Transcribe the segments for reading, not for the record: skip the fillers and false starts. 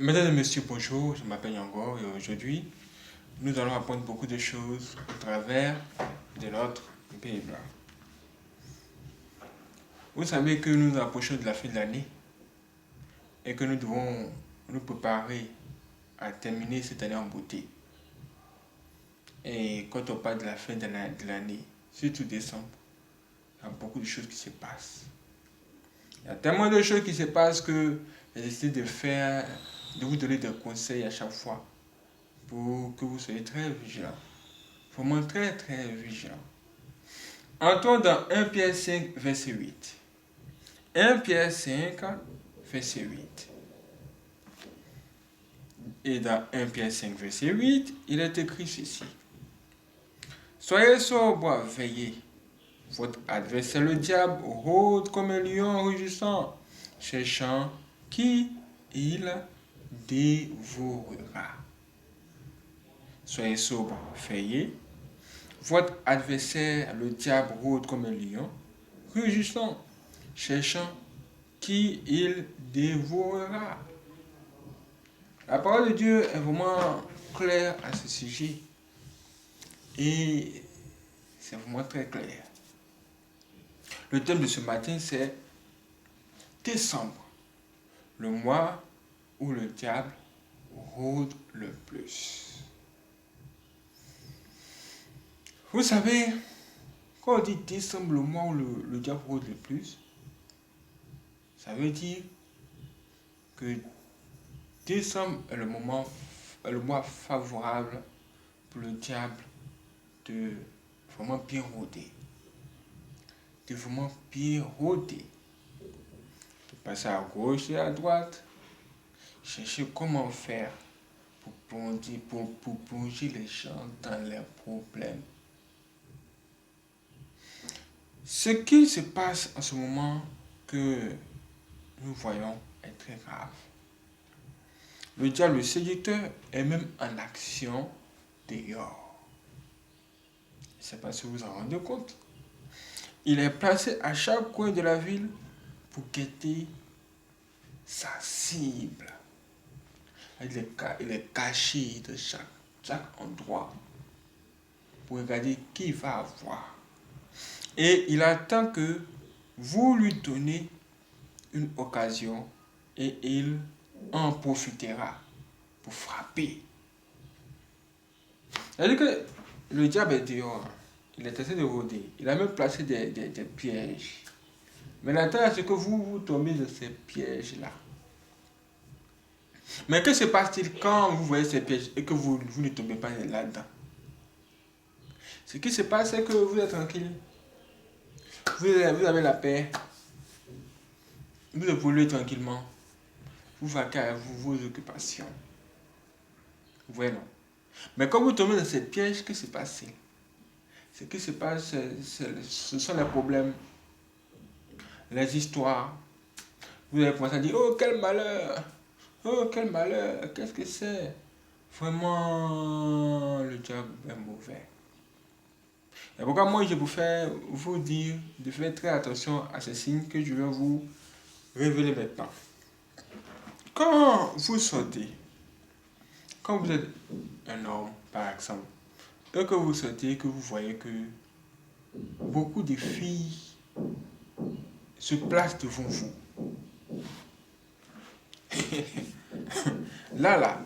Mesdames et messieurs, bonjour, je m'appelle Yango et aujourd'hui, nous allons apprendre beaucoup de choses au travers de notre Bible. Vous savez que nous approchons de la fin de l'année et que nous devons nous préparer à terminer cette année en beauté. Et quand on parle de la fin de l'année, surtout décembre, il y a beaucoup de choses qui se passent. Il y a tellement de choses qui se passent que j'ai décidé de vous donner des conseils à chaque fois pour que vous soyez très vigilants. Vraiment très très vigilants. Entrons dans 1 Pierre 5, verset 8. 1 Pierre 5, verset 8. Et dans 1 Pierre 5, verset 8, il est écrit ceci. Soyez sobres, veillez. Votre adversaire le diable rôde comme un lion rugissant, cherchant qui il dévorera. Soyez sobres, veillez. Votre adversaire, le diable, rôde comme un lion, rugissant, cherchant qui il dévorera. La parole de Dieu est vraiment claire à ce sujet et c'est vraiment très clair. Le thème de ce matin, c'est décembre, le mois où le diable rôde le plus. Vous savez, quand on dit décembre, le mois où le diable rôde le plus, ça veut dire que décembre est le mois favorable pour le diable de vraiment bien rôder. De vraiment bien rôder. De passer à gauche et à droite. Chercher comment faire pour plonger les gens dans leurs problèmes. Ce qui se passe en ce moment que nous voyons est très grave. Le diable, le séducteur, est même en action dehors. Je ne sais pas si vous vous en rendez compte. Il est placé à chaque coin de la ville pour guetter sa cible. Il est caché de chaque endroit pour regarder qui il va avoir. Et il attend que vous lui donnez une occasion et il en profitera pour frapper. C'est-à-dire que le diable est dehors. Il est essayé de rôder. Il a même placé des pièges. Mais l'attend à ce que vous tombez de ces pièges-là. Mais que se passe-t-il quand vous voyez ces pièges et que vous ne tombez pas là-dedans? Ce qui se passe, c'est que vous êtes tranquille. Vous avez la paix. Vous évoluez tranquillement. Vous vaquez à vos occupations. Vous voyez, non? Mais quand vous tombez dans ces pièges, que se passe-t-il? Ce qui se passe, ce sont les problèmes, les histoires. Vous allez commencer à dire, oh quel malheur! Oh quel malheur! Qu'est-ce que c'est? Vraiment, le diable est mauvais. Et pourquoi moi je vous dire de faire très attention à ces signes que je vais vous révéler maintenant. Quand vous sortez, quand vous êtes un homme par exemple, et que vous sortez, que vous voyez que beaucoup de filles se placent devant vous. Là,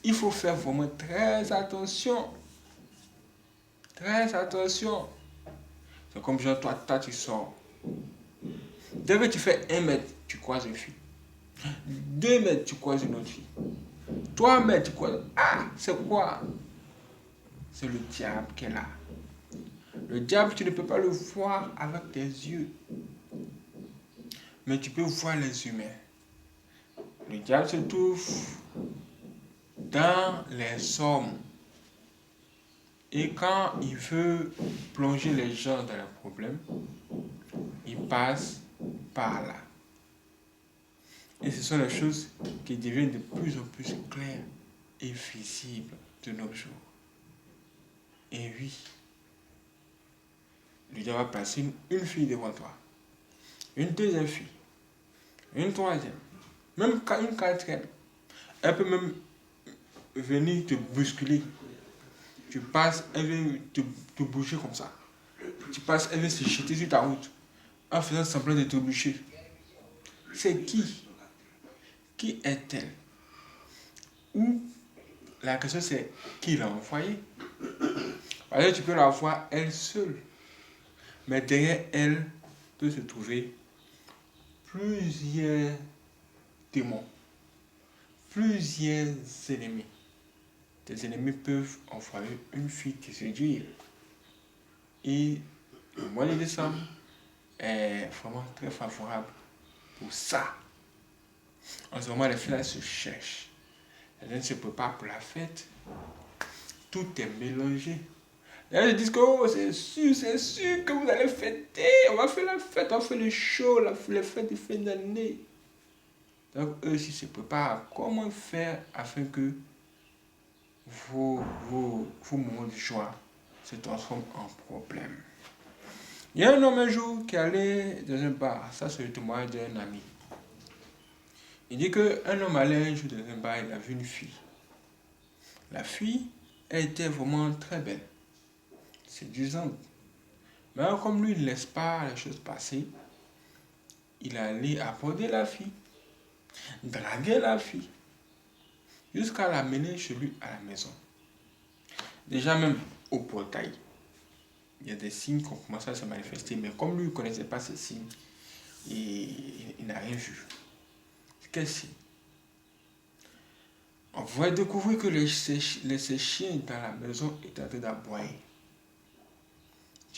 il faut faire vraiment très attention. Très attention. C'est comme genre, toi, tu sors. Dès que tu fais 1 mètre, tu croises une fille. 2 mètres, tu croises une autre fille. 3 mètres, tu croises. Ah, c'est quoi? C'est le diable qui est là. Le diable, tu ne peux pas le voir avec tes yeux. Mais tu peux voir les humains. Le diable se trouve dans les hommes. Et quand il veut plonger les gens dans leurs problèmes, il passe par là. Et ce sont les choses qui deviennent de plus en plus claires et visibles de nos jours. Et oui, le diable va passer une fille devant toi, une deuxième fille, une troisième, même une quatrième. Elle peut même venir te bousculer. Tu passes, elle vient te bouger comme ça. Tu passes, elle vient se jeter sur ta route en faisant semblant de te boucher. C'est qui? Qui est-elle? Ou la question c'est qui l'a envoyée? Parce que tu peux la voir elle seule. Mais derrière elle peut se trouver plusieurs démons, plusieurs ennemis. Tes ennemis peuvent envoyer une fille te séduire. Et le mois de décembre est vraiment très favorable pour ça. En ce moment, les filles se cherchent. Elles se préparent pour la fête. Tout est mélangé. Elles disent que oh, c'est sûr que vous allez fêter. On va faire la fête, on va faire le show, les fêtes de fin d'année. Donc, eux aussi se préparent à comment faire afin que vos moments de joie se transforment en problème. Il y a un homme un jour qui allait dans un bar. Ça, c'est le témoignage d'un ami. Il dit qu'un homme allait un jour dans un bar, il a vu une fille. La fille, elle était vraiment très belle, séduisante. Mais comme lui, il ne laisse pas les choses passer, il allait aborder la fille, draguer la fille, jusqu'à l'amener chez lui à la maison. Déjà même au portail, il y a des signes qui ont commencé à se manifester, mais comme lui ne connaissait pas ces signes, il n'a rien vu. Qu'est-ce que c'est? On va découvrir que ces chiens dans la maison étaient en train d'aboyer.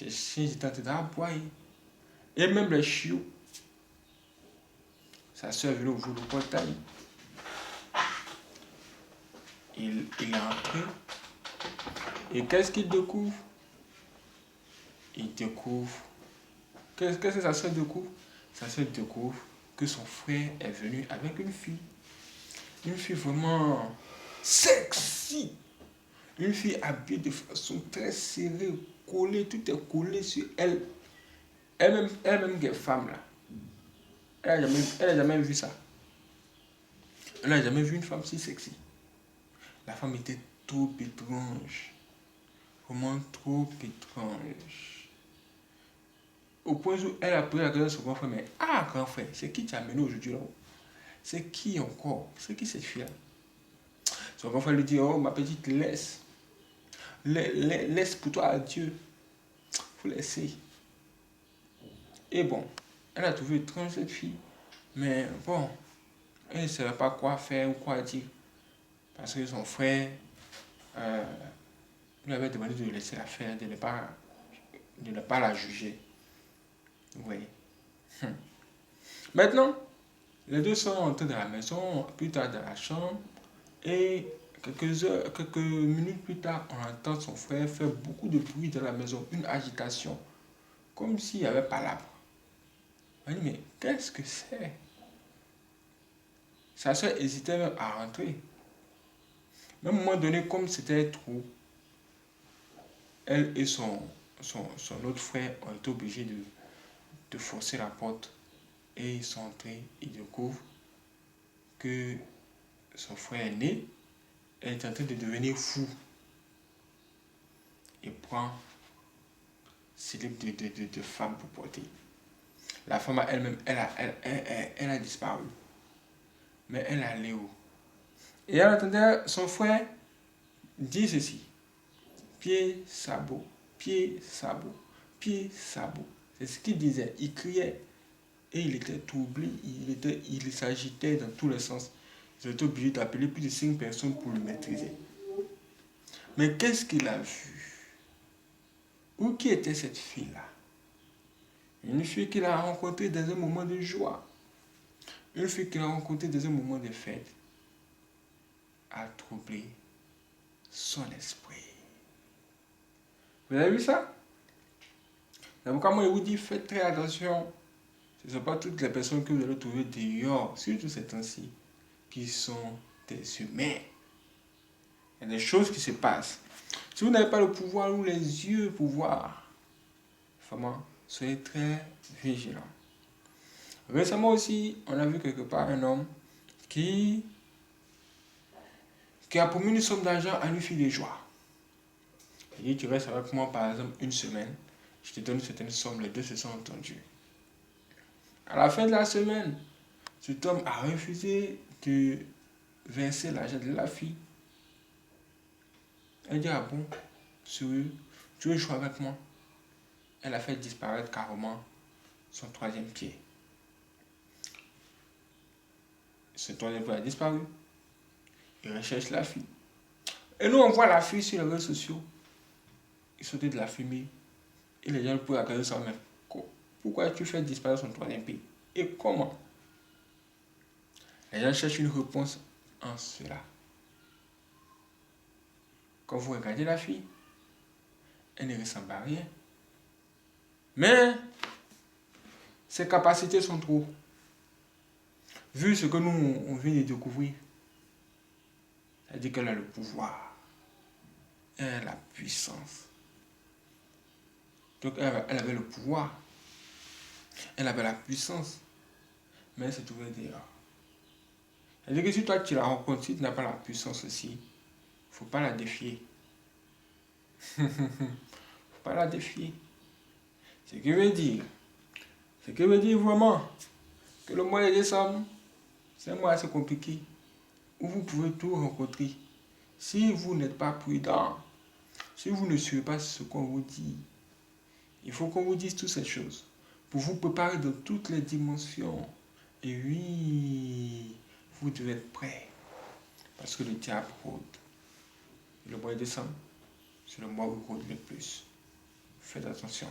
Les chiens étaient en train d'aboyer. Et même les chiots. Sa soeur est venue ouvrir le portail. Il est entré. Et qu'est-ce qu'il découvre? Il découvre. Qu'est-ce que sa soeur découvre? Sa soeur découvre que son frère est venu avec une fille. Une fille vraiment sexy. Une fille habillée de façon très serrée, collée, tout est collé sur elle. Elle-même qui est femme là. Elle n'a jamais vu ça. Elle n'a jamais vu une femme si sexy. La femme était trop étrange. Vraiment trop étrange. Au point où elle a posé la question à son grand frère, mais grand frère, c'est qui t'a amené aujourd'hui là? C'est qui encore? C'est qui cette fille-là? Son grand frère lui dit, oh ma petite, laisse. Laisse pour toi à Dieu. Faut laisser. Et bon, elle a trouvé étrange cette fille. Mais bon, elle ne savait pas quoi faire ou quoi dire. Parce que son frère lui avait demandé de laisser la faire, de ne pas la juger. Vous voyez. Maintenant, les deux sont entrés dans la maison, plus tard dans la chambre. Et quelques minutes plus tard, on entend son frère faire beaucoup de bruit dans la maison, une agitation, comme s'il n'y avait pas l'arbre. On dit, mais qu'est-ce que c'est? Sa soeur hésitait même à rentrer. Mais à un moment donné, comme c'était trop, elle et son autre frère ont été obligés de forcer la porte. Et ils sont entrés, ils découvrent que son frère aîné est en train de devenir fou. Il prend ses livres de femme pour porter. La femme elle-même, elle a disparu. Mais elle allait où? Et elle entendait son frère dire ceci. Pied, sabot, pied, sabot, pied, sabot. C'est ce qu'il disait. Il criait. Et il était troublé. Il s'agitait dans tous les sens. Ils ont été obligés d'appeler plus de 5 personnes pour le maîtriser. Mais qu'est-ce qu'il a vu? Où qui était cette fille-là? Une fille qu'il a rencontrée dans un moment de joie. Une fille qu'il a rencontrée dans un moment de fête a troublé son esprit. Vous avez vu ça? C'est pourquoi moi je vous dis, faites très attention. Ce ne sont pas toutes les personnes que vous allez trouver dehors, surtout ces temps-ci, qui sont des humains. Il y a des choses qui se passent. Si vous n'avez pas le pouvoir ou les yeux pour voir, vraiment, soyez très vigilants. Récemment aussi, on a vu quelque part un homme qui qui a promis une somme d'argent à lui filer joie. Il dit, tu restes avec moi par exemple une semaine, je te donne certaines sommes, les deux se sont entendus. À la fin de la semaine, cet homme a refusé de verser l'argent de la fille. Elle dit, ah bon, sérieux, tu veux jouer avec moi? Elle a fait disparaître carrément son troisième pied. Ce troisième pied a disparu. Il recherche la fille. Et nous, on voit la fille sur les réseaux sociaux. Il sortait de la fumée. Et les gens pouvaient regarder ça, mais pourquoi tu fais disparaître son troisième pied? Et comment? Les gens cherchent une réponse en cela. Quand vous regardez la fille, elle ne ressemble à rien. Mais ses capacités sont trop. Vu ce que nous, on vient de découvrir, elle dit qu'elle a le pouvoir. Elle a la puissance. Donc elle avait le pouvoir. Elle avait la puissance. Mais elle se trouvait dehors. Elle dit que si toi tu la rencontres, si tu n'as pas la puissance aussi, il ne faut pas la défier. Il ne faut pas la défier. Ce qui veut dire vraiment que le mois de décembre, c'est un mois assez compliqué où vous pouvez tout rencontrer. Si vous n'êtes pas prudent, si vous ne suivez pas ce qu'on vous dit, il faut qu'on vous dise toutes ces choses pour vous préparer dans toutes les dimensions. Et oui, vous devez être prêts parce que le diable rôde. Le mois de décembre, c'est le mois où il rôde le plus. Faites attention.